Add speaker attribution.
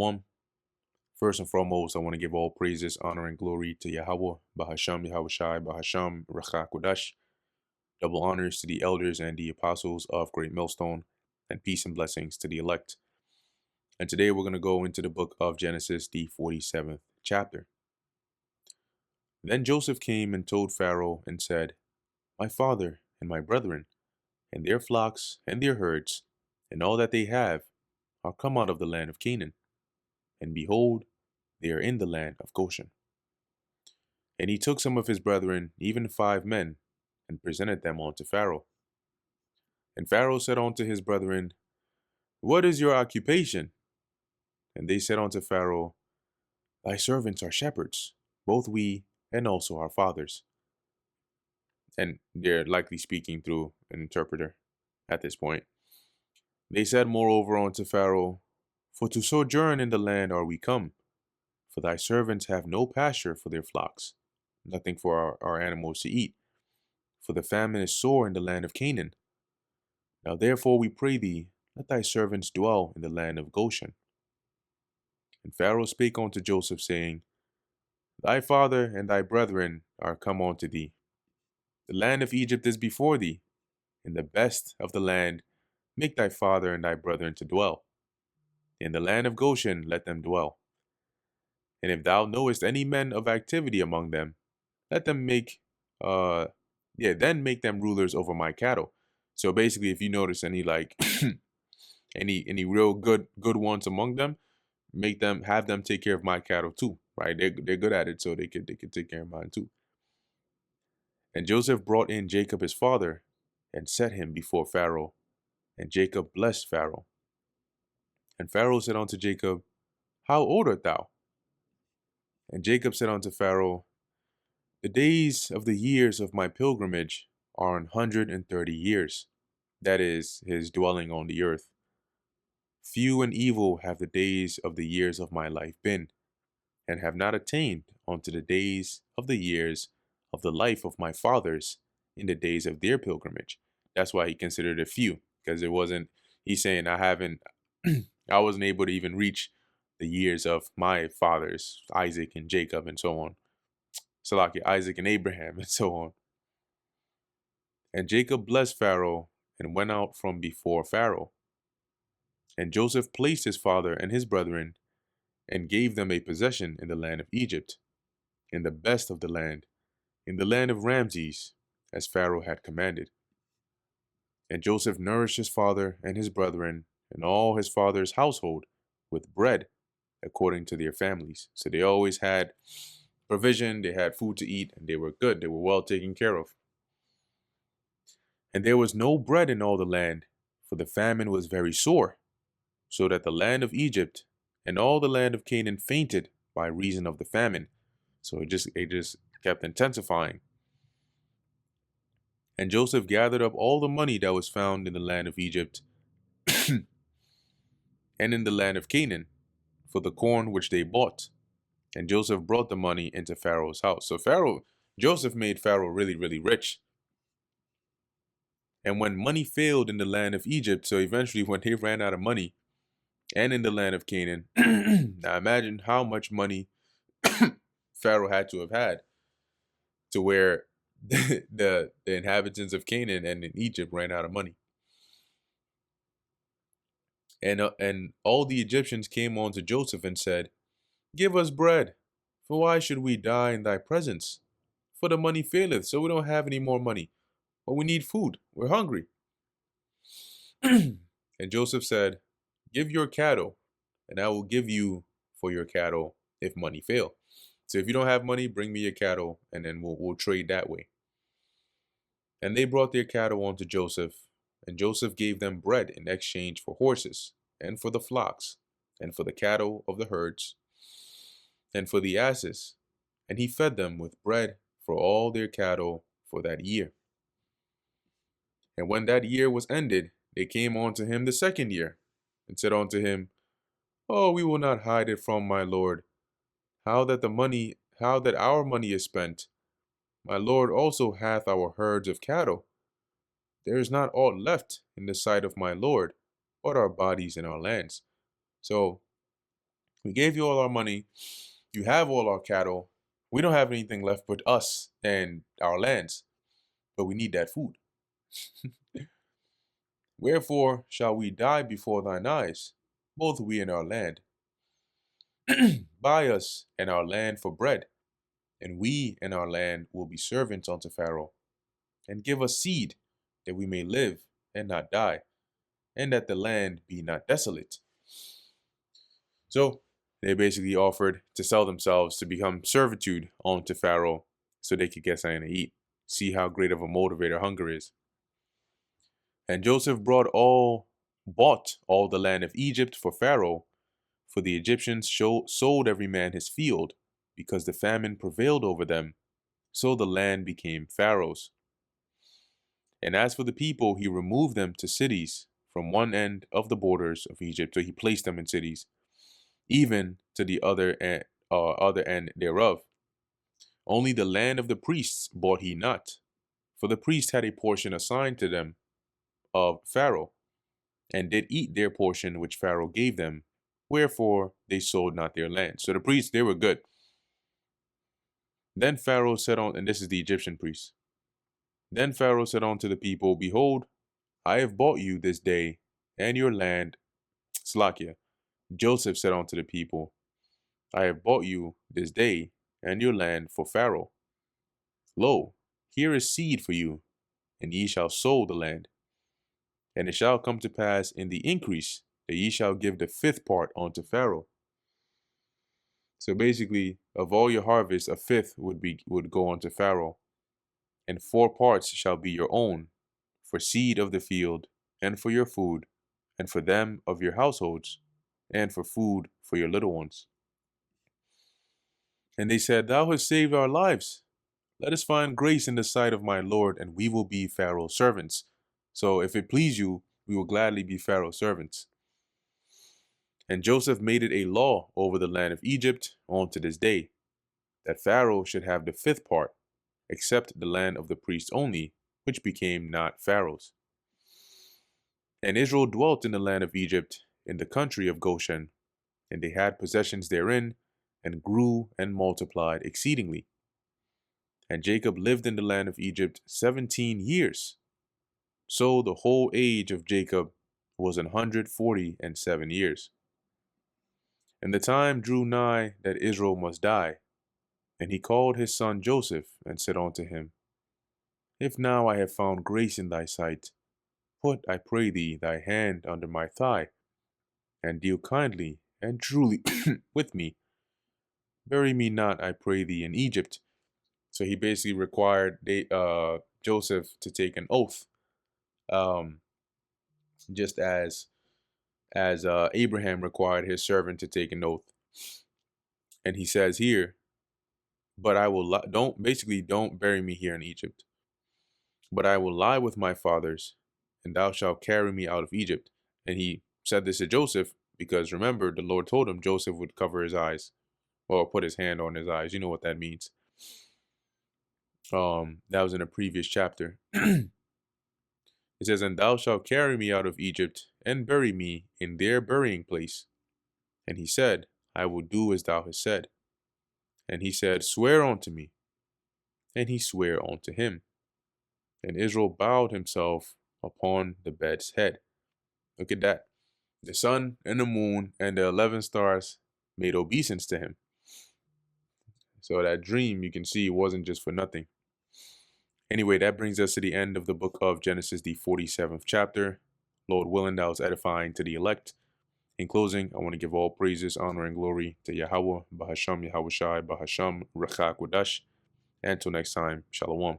Speaker 1: Shalom. First and foremost, I want to give all praises, honor, and glory to Yahweh, Bahasham, Yahweh Shai, Bahasham, Racha Kodash. Double honors to the elders and the apostles of Great Millstone, and peace and blessings to the elect. And today we're going to go into the book of Genesis, the 47th chapter. Then Joseph came and told Pharaoh and said, My father and my brethren, and their flocks and their herds, and all that they have, are come out of the land of Canaan. And behold, they are in the land of Goshen. And he took some of his brethren, even 5 men, and presented them unto Pharaoh. And Pharaoh said unto his brethren, What is your occupation? And they said unto Pharaoh, Thy servants are shepherds, both we and also our fathers. And they're likely speaking through an interpreter at this point. They said moreover unto Pharaoh, For to sojourn in the land are we come, for thy servants have no pasture for their flocks, nothing for our animals to eat. For the famine is sore in the land of Canaan. Now therefore we pray thee, let thy servants dwell in the land of Goshen. And Pharaoh spake unto Joseph, saying, Thy father and thy brethren are come unto thee. The land of Egypt is before thee. In the best of the land make thy father and thy brethren to dwell. In the land of Goshen let them dwell. And if thou knowest any men of activity among them, let them then make them rulers over my cattle. So basically, if you notice any any real good ones among them, have them take care of my cattle too, right? They're good at it, so they could take care of mine too. And Joseph brought in Jacob his father, and set him before Pharaoh, and Jacob blessed Pharaoh. And Pharaoh said unto Jacob, How old art thou? And Jacob said unto Pharaoh, The days of the years of my pilgrimage are 130 years, that is, his dwelling on the earth. Few and evil have the days of the years of my life been, and have not attained unto the days of the years of the life of my fathers in the days of their pilgrimage. That's why he considered it few, because it wasn't, he's saying, I wasn't able to even reach the years of my fathers, Isaac and Jacob and so on. Salaki, Isaac and Abraham and so on. And Jacob blessed Pharaoh and went out from before Pharaoh. And Joseph placed his father and his brethren and gave them a possession in the land of Egypt, in the best of the land, in the land of Ramses, as Pharaoh had commanded. And Joseph nourished his father and his brethren and all his father's household with bread according to their families. So they always had provision, they had food to eat, and they were good, they were well taken care of. And there was no bread in all the land, for the famine was very sore, so that the land of Egypt and all the land of Canaan fainted by reason of the famine. So it just kept intensifying. And Joseph gathered up all the money that was found in the land of Egypt and in the land of Canaan for the corn which they bought. And Joseph brought the money into Pharaoh's house. So Joseph made Pharaoh really, really rich. And when money failed in the land of Egypt, so eventually when they ran out of money, and in the land of Canaan, now imagine how much money Pharaoh had to have had to where the inhabitants of Canaan and in Egypt ran out of money. And all the Egyptians came unto Joseph and said, Give us bread, for why should we die in thy presence? For the money faileth, so we don't have any more money. But we need food. We're hungry. And Joseph said, Give your cattle, and I will give you for your cattle if money fail. So if you don't have money, bring me your cattle, and then we'll trade that way. And they brought their cattle unto Joseph, and Joseph gave them bread in exchange for horses, and for the flocks, and for the cattle of the herds, and for the asses, and he fed them with bread for all their cattle for that year. And when that year was ended, they came unto him the second year, and said unto him, Oh, we will not hide it from my lord, how that our money is spent. My lord also hath our herds of cattle. There is not aught left in the sight of my lord, but our bodies and our lands. So We gave you all our money. You have all our cattle. We don't have anything left but us and our lands, but we need that food. Wherefore shall we die before thine eyes, both we and our land? Buy us and our land for bread, and we and our land will be servants unto Pharaoh. And give us seed, that we may live and not die, and that the land be not desolate. So they basically offered to sell themselves to become servitude unto Pharaoh so they could get something to eat. See how great of a motivator hunger is. And Joseph bought all the land of Egypt for Pharaoh, for the Egyptians sold every man his field, because the famine prevailed over them. So the land became Pharaoh's. And as for the people, he removed them to cities from one end of the borders of Egypt. So he placed them in cities, even to the other end thereof. Only the land of the priests bought he not, for the priests had a portion assigned to them of Pharaoh, and did eat their portion which Pharaoh gave them. Wherefore they sold not their land. So the priests, they were good. Then Pharaoh said on, and this is the Egyptian priests. Then Pharaoh said unto the people, Behold, I have bought you this day and your land. Slakia. Joseph said unto the people, I have bought you this day and your land for Pharaoh. Lo, here is seed for you, and ye shall sow the land. And it shall come to pass in the increase that ye shall give the fifth part unto Pharaoh. So basically, of all your harvest, a fifth would go unto Pharaoh, and 4 parts shall be your own, for seed of the field, and for your food, and for them of your households, and for food for your little ones. And they said, Thou hast saved our lives. Let us find grace in the sight of my Lord, and we will be Pharaoh's servants. So if it please you, we will gladly be Pharaoh's servants. And Joseph made it a law over the land of Egypt on to this day, that Pharaoh should have the fifth part, except the land of the priests only, which became not Pharaoh's. And Israel dwelt in the land of Egypt, in the country of Goshen, and they had possessions therein, and grew and multiplied exceedingly. And Jacob lived in the land of Egypt 17 years. So the whole age of Jacob was 147 years. And the time drew nigh that Israel must die. And he called his son Joseph, and said unto him, If now I have found grace in thy sight, put, I pray thee, thy hand under my thigh, and deal kindly and truly with me. Bury me not, I pray thee, in Egypt. So he basically required Joseph to take an oath, just as Abraham required his servant to take an oath. And he says here, but I will don't bury me here in Egypt, but I will lie with my fathers, and thou shalt carry me out of Egypt. And he said this to Joseph because, remember, the Lord told him Joseph would cover his eyes or put his hand on his eyes. You know what that means. That was in a previous chapter. It says, And thou shalt carry me out of Egypt, and bury me in their burying place. And he said, I will do as thou hast said. And he said, Swear unto me. And he sware unto him. And Israel bowed himself upon the bed's head. Look at that. The sun and the moon and the 11 stars made obeisance to him. So that dream, you can see, wasn't just for nothing. Anyway, that brings us to the end of the book of Genesis, the 47th chapter. Lord willing, that was edifying to the elect. In closing, I want to give all praises, honor, and glory to Yahweh, Bahasham, Yahweh Shai, Bahasham, Rechak Wadash. And until next time, Shalom.